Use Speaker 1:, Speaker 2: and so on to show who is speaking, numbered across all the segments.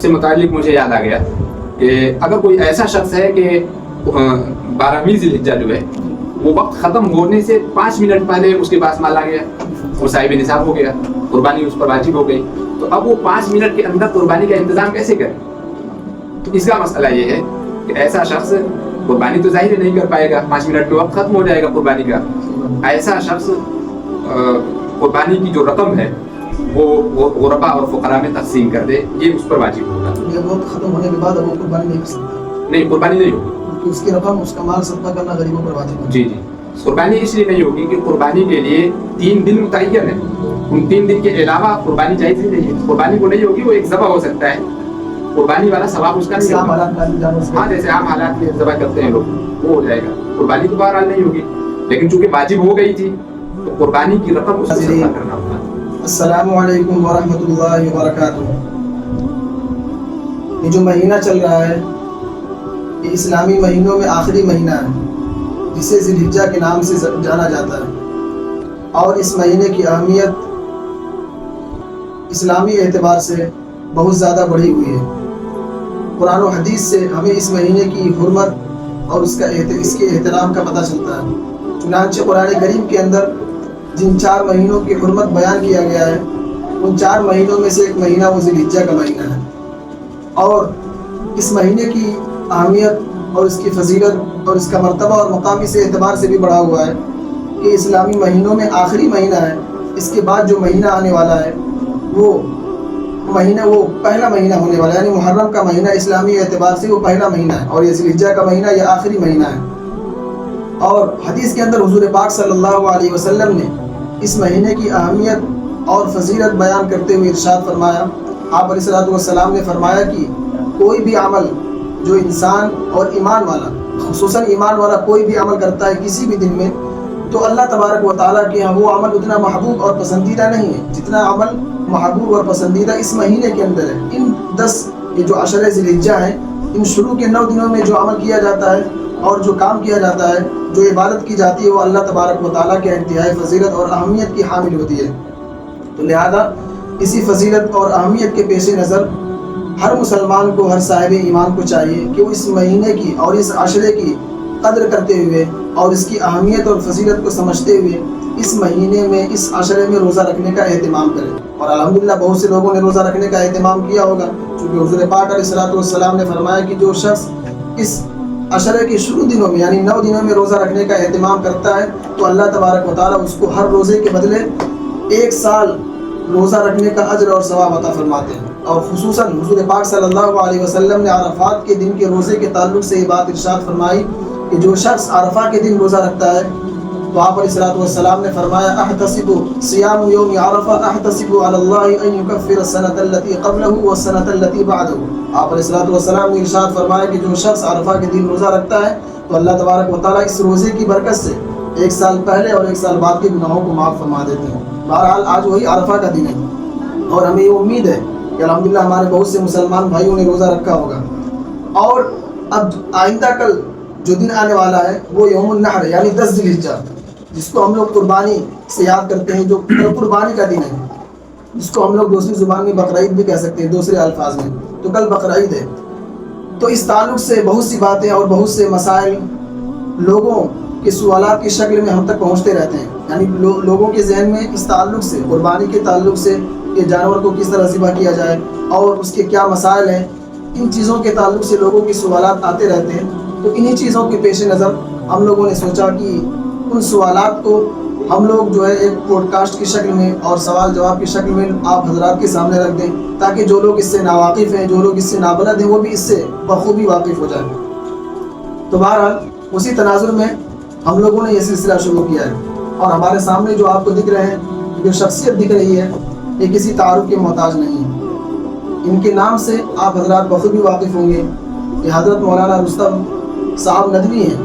Speaker 1: سے متعلق مجھے یاد آ گیا کہ اگر کوئی ایسا شخص ہے کہ 12ویں ذی الحجہ جو ہے وہ وقت ختم ہونے سے 5 منٹ پہلے اس کے پاس مال آ گیا، وہ صاحب نصاب ہو گیا، قربانی اس پر واجب ہو گئی، تو اب وہ 5 منٹ کے اندر قربانی کا انتظام کیسے کرے؟ تو اس کا مسئلہ یہ ہے کہ ایسا شخص قربانی تو ظاہر نہیں کر پائے گا، 5 منٹ میں وقت ختم ہو جائے گا قربانی کا. ایسا شخص قربانی کی جو رقم ہے وہ غرباء اور فقراء میں تقسیم کر دے، یہ اس پر واجب ہوگا.
Speaker 2: یہ وقت ختم ہونے کے بعد وہ قربانی نہیں کر سکتا؟
Speaker 1: نہیں، قربانی نہیں ہوگی.
Speaker 2: اس کی رقم، اس کا مال صدقہ کرنا غریبوں پر واجب ہے.
Speaker 1: جی، قربانی اس لیے نہیں ہوگی کہ قربانی کے لیے 3 دن متعین ہے، ان 3 دن کے علاوہ قربانی جائز ہی نہیں ہے. قربانی کو نہیں ہوگی، وہ ایک ذبح ہو سکتا ہے، قربانی والا ثواب اس کا نہیں ہوگا. ہاں، جیسے عام حالات میں ذبح کرتے ہیں لوگ، وہ ہو جائے گا. قربانی تو بہرحال نہیں ہوگی، لیکن چونکہ واجب ہو گئی تھی تو قربانی کی رقم اس کو صدقہ کرنا ہوگا.
Speaker 2: السلام علیکم ورحمۃ اللہ وبرکاتہ. یہ جو مہینہ چل رہا ہے یہ اسلامی مہینوں میں آخری مہینہ ہے، جسے ذی الحجہ کے نام سے جانا جاتا ہے، اور اس مہینے کی اہمیت اسلامی اعتبار سے بہت زیادہ بڑھی ہوئی ہے. قرآن و حدیث سے ہمیں اس مہینے کی حرمت اور اس کے احترام کا پتہ چلتا ہے. چنانچہ قرآن کریم کے اندر جن 4 مہینوں کی حرمت بیان کیا گیا ہے، ان 4 مہینوں میں سے ایک مہینہ وہ ذی الحجہ کا مہینہ ہے. اور اس مہینے کی اہمیت اور اس کی فضیلت اور اس کا مرتبہ اور مقام اس اعتبار سے بھی بڑھا ہوا ہے کہ اسلامی مہینوں میں آخری مہینہ ہے. اس کے بعد جو مہینہ آنے والا ہے وہ پہلا مہینہ ہونے والا ہے، یعنی محرم کا مہینہ اسلامی اعتبار سے وہ پہلا مہینہ ہے، اور یہ ذی الحجہ کا مہینہ یہ آخری مہینہ ہے. اور حدیث کے اندر حضور پاک صلی اللہ علیہ وسلم نے اس مہینے کی اہمیت اور فضیلت بیان کرتے ہوئے ارشاد فرمایا. آپ علیہ الصلوۃ والسلام نے فرمایا کہ کوئی بھی عمل جو انسان اور ایمان والا، خصوصاً ایمان والا کوئی بھی عمل کرتا ہے کسی بھی دن میں، تو اللہ تبارک و تعالیٰ کے ہاں وہ عمل اتنا محبوب اور پسندیدہ نہیں ہے جتنا عمل محبوب اور پسندیدہ اس مہینے کے اندر ہے. ان 10 یہ جو عشر ذی الحجہ ہیں، ان شروع کے 9 دنوں میں جو عمل کیا جاتا ہے اور جو کام کیا جاتا ہے، جو عبادت کی جاتی ہے، وہ اللہ تبارک و تعالیٰ کے انتہائی فضیلت اور اہمیت کی حامل ہوتی ہے. تو لہذا اسی فضیلت اور اہمیت کے پیش نظر ہر مسلمان کو، ہر صاحب ایمان کو چاہیے کہ وہ اس مہینے کی اور اس عشرے کی قدر کرتے ہوئے اور اس کی اہمیت اور فضیلت کو سمجھتے ہوئے اس مہینے میں، اس عشرے میں روزہ رکھنے کا اہتمام کرے. اور الحمدللہ بہت سے لوگوں نے روزہ رکھنے کا اہتمام کیا ہوگا، چونکہ حضور پاک علیہ الصلوۃ والسلام نے فرمایا کہ جو شخص اس عشرے کے شروع دنوں میں یعنی 9 دنوں میں روزہ رکھنے کا اہتمام کرتا ہے تو اللہ تبارک و تعالیٰ اس کو ہر روزے کے بدلے 1 سال روزہ رکھنے کا اجر اور ثواب عطا فرماتے ہیں. اور خصوصاً حضور پاک صلی اللہ علیہ وسلم نے عرفات کے دن کے روزے کے تعلق سے یہ بات ارشاد فرمائی کہ جو شخص عرفہ کے دن روزہ رکھتا ہے تو آپ علیہ الصلوۃ والسلام نے فرمایا احتسب صیام یوم عرفہ احتسب علی اللہ ان یکفر السنۃ التي قبلہ والسنۃ التي بعدہ. آپ علیہ الصلوۃ والسلام نے ارشاد فرمایا کہ جو شخص عرفہ کے دن روزہ رکھتا ہے تو اللہ تبارک و تعالیٰ اس روزے کی برکت سے 1 سال پہلے اور 1 سال بعد کے گناہوں کو معاف فرما دیتے ہیں. بہرحال آج وہی عرفہ کا دن ہے اور ہمیں یہ امید ہے کہ الحمدللہ ہمارے بہت سے مسلمان بھائیوں نے روزہ رکھا ہوگا. اور اب آئندہ کل جو دن آنے والا ہے وہ یوم النحر یعنی 10 ذی الحجہ، جس کو ہم لوگ قربانی سے یاد کرتے ہیں، جو قربانی کا دن ہے، جس کو ہم لوگ دوسری زبان میں بقرعید بھی کہہ سکتے ہیں، دوسرے الفاظ میں. تو کل بقرعید ہے، تو اس تعلق سے بہت سی باتیں اور بہت سے مسائل لوگوں کے سوالات کی شکل میں ہم تک پہنچتے رہتے ہیں. یعنی لوگوں کے ذہن میں اس تعلق سے، قربانی کے تعلق سے کہ جانور کو کس طرح ذبح کیا جائے اور اس کے کیا مسائل ہیں، ان چیزوں کے تعلق سے لوگوں کے سوالات آتے رہتے ہیں. تو انہی چیزوں کے پیش نظر ہم لوگوں نے سوچا کہ ان سوالات کو ہم لوگ جو ہے ایک پوڈ کاسٹ کی شکل میں اور سوال جواب کی شکل میں آپ حضرات کے سامنے رکھ دیں، تاکہ جو لوگ اس سے ناواقف ہیں، جو لوگ اس سے نابلد ہیں، وہ بھی اس سے بخوبی واقف ہو جائیں. تو بہرحال اسی تناظر میں ہم لوگوں نے یہ سلسلہ شروع کیا ہے، اور ہمارے سامنے جو آپ کو دکھ رہے ہیں، جو شخصیت دکھ رہی ہے، یہ کسی تعارف کے محتاج نہیں ہے. ان کے نام سے آپ حضرات بخوبی واقف ہوں گے. یہ حضرت مولانا رستم صاحب ندوی ہیں.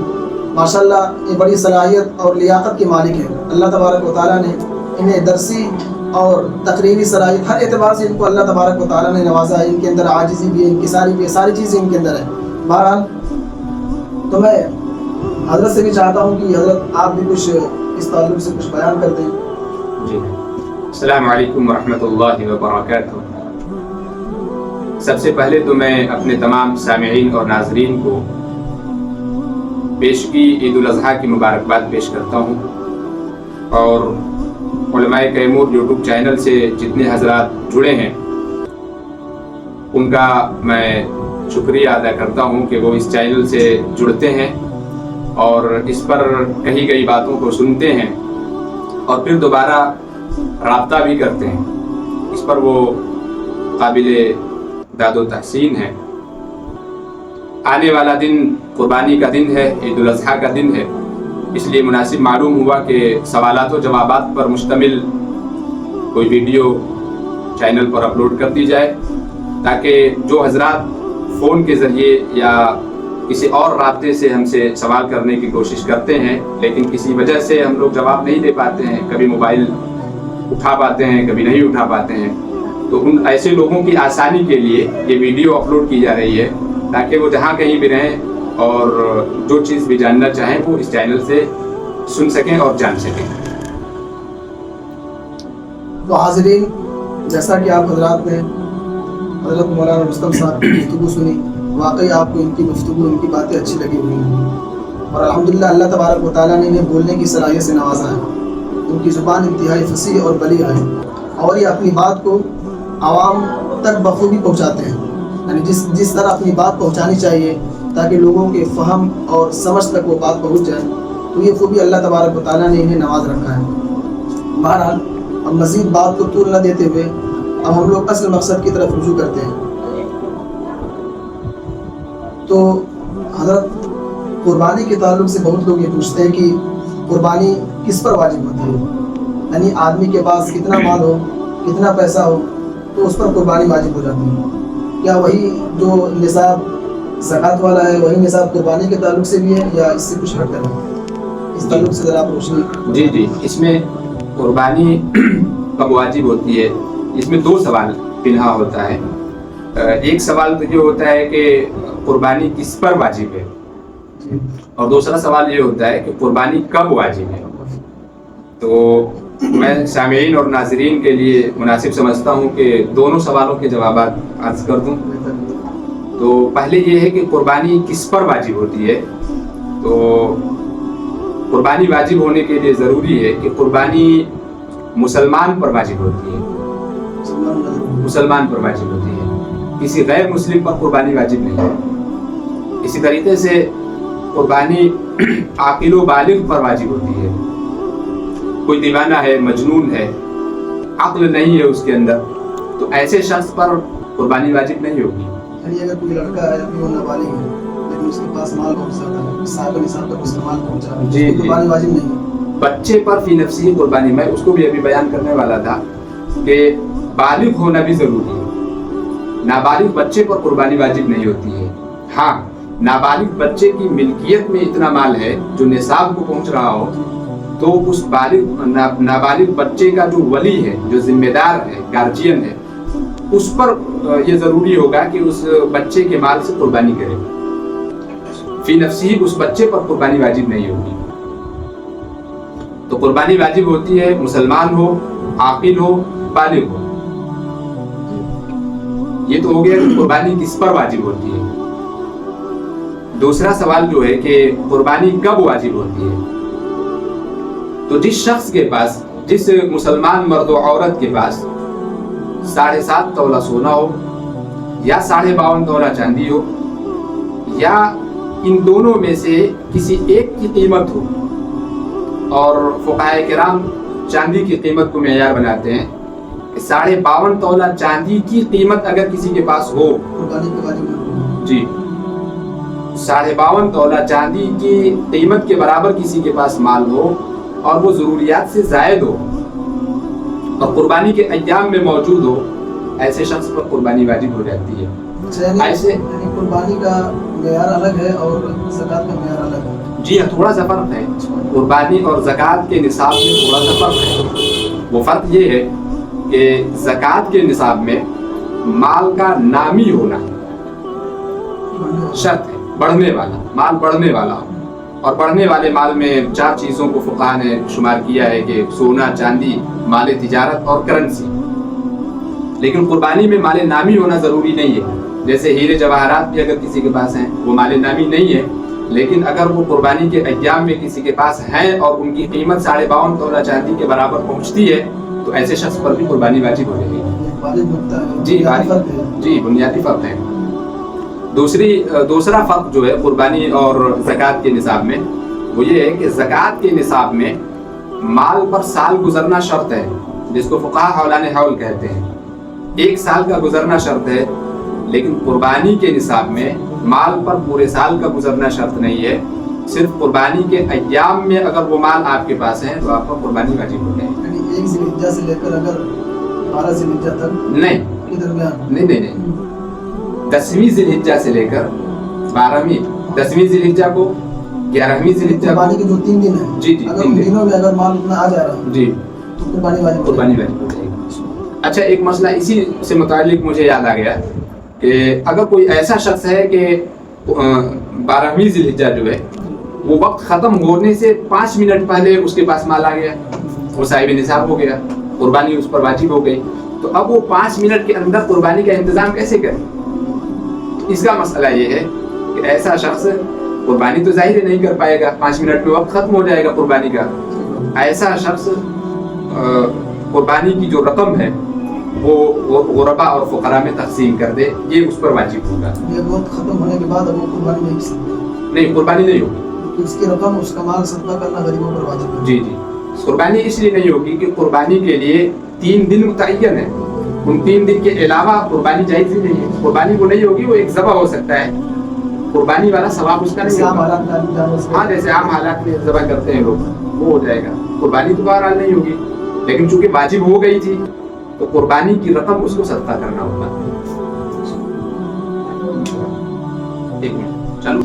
Speaker 2: ماشاءاللہ یہ بڑی صلاحیت اور لیاقت کے مالک ہیں. اللہ تبارک و تعالیٰ نے انہیں درسی اور تقریری صلاحیت ہر اعتبار سے ان کو اللہ تبارک و تعالیٰ نے نوازا ہے. ان کے اندر عاجزی بھی ہے، انکساری بھی ہے، ساری چیزیں ان کے اندر ہیں. بہرحال تو میں حضرت سے بھی چاہتا ہوں کہ حضرت آپ بھی کچھ اس تعلق سے کچھ بیان کر دیں. جی
Speaker 1: السلام علیکم ورحمۃ اللہ وبرکاتہ. سب سے پہلے تو میں اپنے تمام سامعین اور ناظرین کو پیشگی عید الاضحیٰ کی مبارکباد پیش کرتا ہوں، اور علماء کیمور یوٹیوب چینل سے جتنے حضرات جڑے ہیں ان کا میں شکریہ ادا کرتا ہوں کہ وہ اس چینل سے جڑتے ہیں اور اس پر کہی گئی باتوں کو سنتے ہیں اور پھر دوبارہ رابطہ بھی کرتے ہیں۔ اس پر وہ قابل داد و تحسین ہے۔ آنے والا دن قربانی کا دن ہے، عید الاضحیٰ کا دن ہے، اس لیے مناسب معلوم ہوا کہ سوالات و جوابات پر مشتمل کوئی ویڈیو چینل پر اپلوڈ کر دی جائے، تاکہ جو حضرات فون کے ذریعے یا کسی اور رابطے سے ہم سے سوال کرنے کی کوشش کرتے ہیں لیکن کسی وجہ سے ہم لوگ جواب نہیں دے پاتے ہیں، کبھی موبائل اٹھا پاتے ہیں کبھی نہیں اٹھا پاتے ہیں، تو ان ایسے لوگوں کی آسانی کے لیے یہ ویڈیو اپلوڈ کی جا رہی ہے تاکہ وہ جہاں کہیں بھی رہیں اور جو چیز بھی جاننا چاہیں وہ اس چینل سے سن سکیں اور جان سکیں۔
Speaker 2: تو حاضرین، جیسا کہ آپ حضرات نے حضرت مولانا رستم صاحب کی گفتگو سنی، واقعی آپ کو ان کی گفتگو، ان کی باتیں اچھی لگی ہوئی ہیں، اور الحمدللہ اللہ تبارک و تعالیٰ نے انہیں بولنے کی صلاحیت سے نوازا ہے۔ ان کی زبان انتہائی فصیح اور بلیغ ہے، اور یہ اپنی بات کو عوام تک بخوبی پہنچاتے ہیں، یعنی جس طرح اپنی بات پہنچانی چاہیے تاکہ لوگوں کے فہم اور سمجھ تک وہ بات پہنچ جائے، تو یہ خوبی اللہ تبارک و تعالیٰ نے انہیں نواز رکھا ہے۔ بہرحال اب مزید بات کو طول نہ دیتے ہوئے اب ہم لوگ اصل مقصد کی طرف رجوع کرتے ہیں۔ تو حضرت، قربانی کے تعلق سے بہت لوگ یہ پوچھتے ہیں کہ قربانی کس پر واجب ہوتی ہے، یعنی آدمی کے پاس کتنا مال ہو، کتنا پیسہ ہو تو اس پر قربانی واجب ہو جاتی ہے، کیا وہی جو نصاب زکوٰۃ والا ہے وہی نصاب قربانی کے تعلق سے بھی ہے یا اس سے کچھ ہٹ کر ہے؟ اس تعلق سے ذرا آپ روشنی۔
Speaker 1: جی، اس میں قربانی کب واجب ہوتی ہے، اس میں دو سوال پنہا ہوتا ہے۔ ایک سوال تو یہ ہوتا ہے کہ قربانی کس پر واجب ہے، اور دوسرا سوال یہ ہوتا ہے کہ قربانی کب واجب ہے۔ تو میں سامعین اور ناظرین کے لیے مناسب سمجھتا ہوں کہ دونوں سوالوں کے جوابات عرض کر دوں۔ تو پہلے یہ ہے کہ قربانی کس پر واجب ہوتی ہے، تو قربانی واجب ہونے کے لیے ضروری ہے کہ قربانی مسلمان پر واجب ہوتی ہے، مسلمان پر واجب ہوتی ہے، کسی غیر مسلم پر قربانی واجب نہیں ہے۔ اسی طریقے سے قربانی عاقل و بالغ پر واجب ہوتی ہے، کوئی دیوانہ ہے، مجنون ہے، عقل نہیں ہے اس کے اندر، تو ایسے شخص پر قربانی واجب نہیں ہوگی۔
Speaker 2: یعنی اگر کوئی لڑکا ہے ابھی وہ نابالغ ہے لیکن اس کے پاس مال بہت زیادہ ہے، صاحب نصاب تک اس کا مال پہنچا ہے،
Speaker 1: جی،
Speaker 2: قربانی واجب نہیں ہے۔
Speaker 1: بچے پر فی نفسی قربانی، میں اس کو بھی ابھی بیان کرنے والا تھا کہ بالغ ہونا بھی ضروری ہے، نابالغ بچے پر قربانی واجب نہیں ہوتی ہے۔ ہاں، نابالغ بچے کی ملکیت میں اتنا مال ہے جو نصاب کو پہنچ رہا ہو، تو اس نابالغ بچے کا جو ولی ہے، جو ذمہ دار ہے، گارجین ہے، اس پر یہ ضروری ہوگا کہ اس بچے کے مال سے قربانی کرے۔ فی نفسی اس بچے پر قربانی واجب نہیں ہوگی۔ تو قربانی واجب ہوتی ہے مسلمان ہو، عاقل ہو، بالغ ہو۔ یہ تو ہو گیا کہ قربانی کس پر واجب ہوتی ہے۔ دوسرا سوال جو ہے کہ قربانی کب واجب ہوتی ہے، تو جس شخص کے پاس، جس مسلمان مرد و عورت کے پاس 7.5 تولہ سونا ہو یا 52.5 تولہ چاندی ہو، یا ان دونوں میں سے کسی ایک کی قیمت ہو، اور فقہائے کرام چاندی کی قیمت کو معیار بناتے ہیں کہ 52.5 تولہ چاندی کی قیمت اگر کسی کے پاس ہو، جی 52.5 تولہ چاندی کی قیمت کے برابر کسی کے پاس مال ہو اور وہ ضروریات سے زائد ہو اور قربانی کے ایام میں موجود ہو، ایسے شخص پر قربانی واجب ہو جاتی ہے۔ ایسے
Speaker 2: قربانی کا معیار الگ ہے اور زکوٰۃ کا معیار الگ ہے۔
Speaker 1: جی ہاں، تھوڑا سا فرق ہے، قربانی اور زکوٰۃ کے نصاب میں تھوڑا سا فرق ہے۔ وہ فرق یہ ہے کہ زکوٰۃ کے نصاب میں مال کا نامی ہونا شرط ہے، بڑھنے والا مال، بڑھنے والا، اور بڑھنے والے مال میں 4 چیزوں کو فقہاء نے شمار کیا ہے کہ سونا، چاندی، مال تجارت اور کرنسی۔ لیکن قربانی میں مال نامی ہونا ضروری نہیں ہے. جیسے ہیرے جواہرات بھی اگر کسی کے پاس ہیں وہ مال نامی نہیں ہے، لیکن اگر وہ قربانی کے ایام میں کسی کے پاس ہیں اور ان کی قیمت 52.5 تولہ چاندی کے برابر پہنچتی ہے تو ایسے شخص پر بھی قربانی واجب ہو جائے گی. جی بنیادی فرق ہے. دوسرا فرق جو ہے قربانی اور زکوٰۃ کے نصاب میں وہ یہ ہے کہ زکوٰۃ کے نصاب میں مال پر سال گزرنا شرط ہے، جس کو فقہاء حولان حول کہتے ہیں. 1 سال کا گزرنا شرط ہے. لیکن قربانی کے نصاب میں مال پر پورے سال کا گزرنا شرط نہیں ہے. صرف قربانی کے ایام میں اگر وہ مال آپ کے پاس ہیں تو آپ کو قربانی واجب ہو جائے گی.
Speaker 2: یعنی 1 ذی الحجہ سے لے کر اگر 12 ذی الحجہ تک
Speaker 1: نہیں
Speaker 2: کے درمیان
Speaker 1: نہیں 10ویں ذی الحجہ سے لے کر 12ویں 10ویں ذی الحجہ کو 11ویں ذی الحجہ
Speaker 2: قربانی کے جو 3 دن ہیں
Speaker 1: جی
Speaker 2: اگر ان دنوں میں اگر مال اتنا آ جا رہا ہے
Speaker 1: جی
Speaker 2: تو قربانی واجب
Speaker 1: ہو جائے گی. اچھا ایک مسئلہ اسی سے متعلق مجھے یاد آ گیا کہ اگر کوئی ایسا شخص ہے کہ 12ویں ذی الحجہ جو ہے وہ وقت ختم ہونے سے 5 منٹ پہلے اس کے پاس مال آ گیا، وہ صاحب نصاب ہو گیا، قربانی اس پر واجب ہو گئی، تو اب وہ 5 منٹ کے اندر قربانی کا انتظام کیسے کرے؟ اس کا مسئلہ یہ ہے کہ ایسا شخص قربانی تو ظاہر نہیں کر پائے گا، 5 منٹ میں وقت ختم ہو جائے گا قربانی کا. ایسا شخص قربانی کی جو رقم ہے وہ غربا اور فقراء میں تقسیم کر دے، یہ اس پر واجب ہوگا.
Speaker 2: یہ وقت ختم ہونے کے بعد اب وہ قربانی نہیں کر سکتا،
Speaker 1: نہیں قربانی نہیں ہوگی.
Speaker 2: اس کی رقم اس کا مال صدقہ کرنا غریبوں پر واجب ہے.
Speaker 1: جی قربانی اس لیے نہیں ہوگی کہ قربانی کے لیے 3 دن متعین ہے، ان 3 دن کے علاوہ قربانی جائز ہی نہیں ہے. قربانی وہ نہیں ہوگی، وہ ایک ذبح ہو سکتا ہے، قربانی والا ثواب اس کا نہیں ہوگا. ہاں جیسے عام حالات میں ذبح کرتے ہیں لوگ وہ ہو جائے گا. قربانی تو بہرحال نہیں ہوگی، لیکن چونکہ واجب ہو گئی تھی تو قربانی کی رقم اس کو صدقہ کرنا ہوگا. ایک منٹ چلو.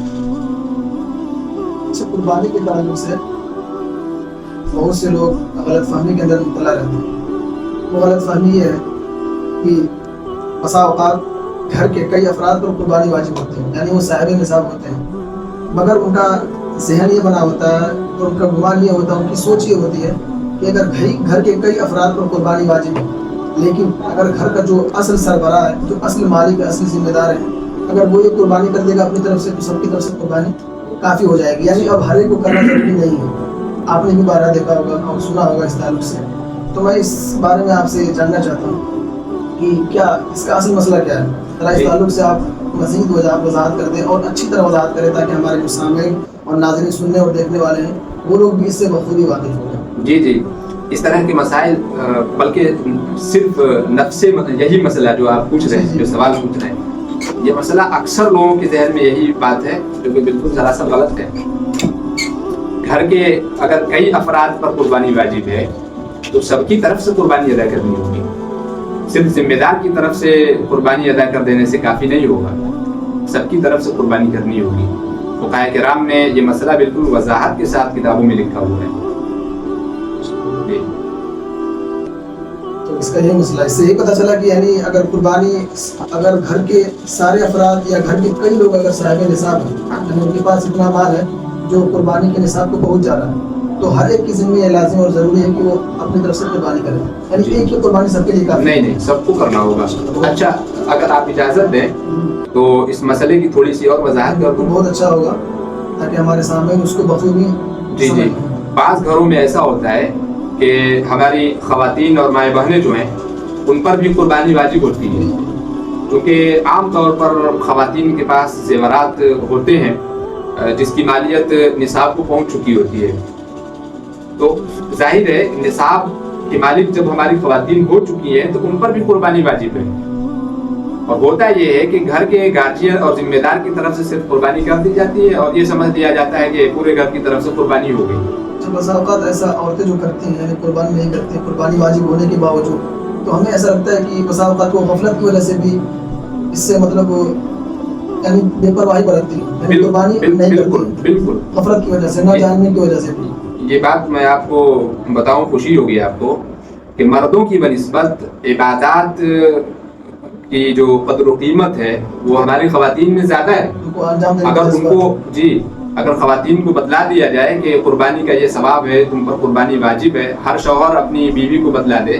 Speaker 2: قربانی کے تعلق سے بہت سے لوگ غلط فہمی کے اندر مبتلا رہتے ہیں. وہ غلط فہمی یہ ہے کہ بسا اوقات گھر کے کئی افراد پر قربانی واجب ہوتی ہے، یعنی وہ صاحب نصاب ہوتے ہیں، مگر ان کا ذہن یہ بنا ہوتا ہے اور ان کا گمان یہ ہوتا ہے، ان کی سوچ یہ ہوتی ہے کہ اگر گھر کے کئی افراد پر قربانی واجب ہے، لیکن اگر گھر کا جو اصل سربراہ ہے، جو اصل مالک ہے، اصل ذمہ دار ہے، اگر وہ یہ قربانی کر دے گا اپنی طرف سے تو سب کی طرف سے قربانی کافی ہو جائے گی. یعنی اب ہر ایک کو کرنا ضروری نہیں ہے. آپ نے بھی بارہ دیکھا ہوگا اور سنا ہوگا اس تعلق سے. تو میں اس بارے میں آپ سے جاننا چاہتا ہوں کہ کیا اس کا اصل مسئلہ کیا ہے. ذرا اس تعلق سے آپ مزید وضاحت کر دیں اور اچھی طرح وضاحت کریں تاکہ ہمارے جو سامعین اور ناظرین سننے اور دیکھنے والے ہیں وہ لوگ بھی اس سے بخوبی واقف ہو جائیں.
Speaker 1: جی اس طرح کے مسائل بلکہ صرف نفس یہی مسئلہ جو آپ پوچھ رہے ہیں، جو سوال پوچھ رہے ہیں، یہ مسئلہ اکثر لوگوں کے ذہن میں یہی بات ہے جو کہ بالکل سراسر غلط ہے. گھر کے اگر کئی افراد پر قربانی واجب ہے تو سب کی طرف سے قربانی ادا کرنی ہوگی. صرف ذمہ دار کی طرف سے قربانی ادا کر دینے سے کافی نہیں ہوگا، سب کی طرف سے قربانی کرنی ہوگی. فقہاء کرام نے یہ مسئلہ بالکل وضاحت کے ساتھ کتابوں میں لکھا ہوا ہے.
Speaker 2: تو اس کا یہ مسئلہ، اس سے یہ پتہ چلا کہ یعنی اگر قربانی اگر گھر کے سارے افراد یا گھر کے کئی لوگ اگر صاحب نصاب ہیں، یعنی ان کے پاس اتنا مال ہے جو قربانی کے نصاب کو پہنچ جا رہا ہے، تو ہر ایک کی ذمہ یہ لازم اور ضروری ہے کہ وہ اپنی طرف سے قربانی کرے. یعنی ایک ہی قربانی سب کے لیے کافی
Speaker 1: نہیں سب کو کرنا ہوگا. اچھا اگر آپ اجازت دیں تو اس مسئلے کی تھوڑی سی اور وضاحت کر دوں.
Speaker 2: بہت اچھا ہوگا تاکہ ہمارے سامنے اس کو بخوبی
Speaker 1: جی بعض گھروں میں ایسا ہوتا ہے کہ ہماری خواتین اور مائیں بہنیں جو ہیں ان پر بھی قربانی واجب ہوتی ہے، کیونکہ عام طور پر خواتین کے پاس زیورات ہوتے ہیں جس کی مالیت نصاب کو پہنچ چکی ہوتی ہے. تو ظاہر ہے نصاب کی مالک جب ہماری خواتین ہو چکی ہیں تو ان پر بھی قربانی واجب ہے. اور ہوتا یہ ہے کہ گھر کے گارجین اور ذمہ دار کی طرف سے صرف قربانی کر دی جاتی ہے اور یہ سمجھ لیا جاتا ہے کہ پورے گھر کی طرف سے قربانی ہو گئی.
Speaker 2: بسا اوقات ایسا عورتیں جو کرتی ہیں یعنی قربانی نہیں کرتی ہیں قربانی واجب ہونے کے باوجود، تو ہمیں ایسا لگتا ہے کہ بسا اوقات وہ غفلت کی وجہ سے بھی اس سے مطلب یعنی بے پرواہی برتتی ہیں، یعنی قربانی نہیں کرتی، بالکل غفلت کی وجہ سے، نہ جاننے کی وجہ سے بھی.
Speaker 1: یہ بات میں آپ کو بتاؤں، خوشی ہوگی آپ کو کہ مردوں کی بنسبت عبادات کی جو قدر و قیمت ہے وہ ہماری خواتین میں زیادہ ہے. اگر ان کو اگر خواتین کو بتلا دیا جائے کہ قربانی کا یہ ثواب ہے، تم پر قربانی واجب ہے، ہر شوہر اپنی بیوی کو بتلا دے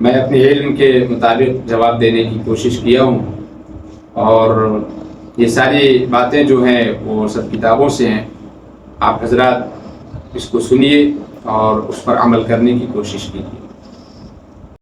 Speaker 1: میں اپنے علم کے مطابق جواب دینے کی کوشش کیا ہوں، اور یہ ساری باتیں جو ہیں وہ سب کتابوں سے ہیں. آپ حضرات اس کو سنیے اور اس پر عمل کرنے کی کوشش کیجیے.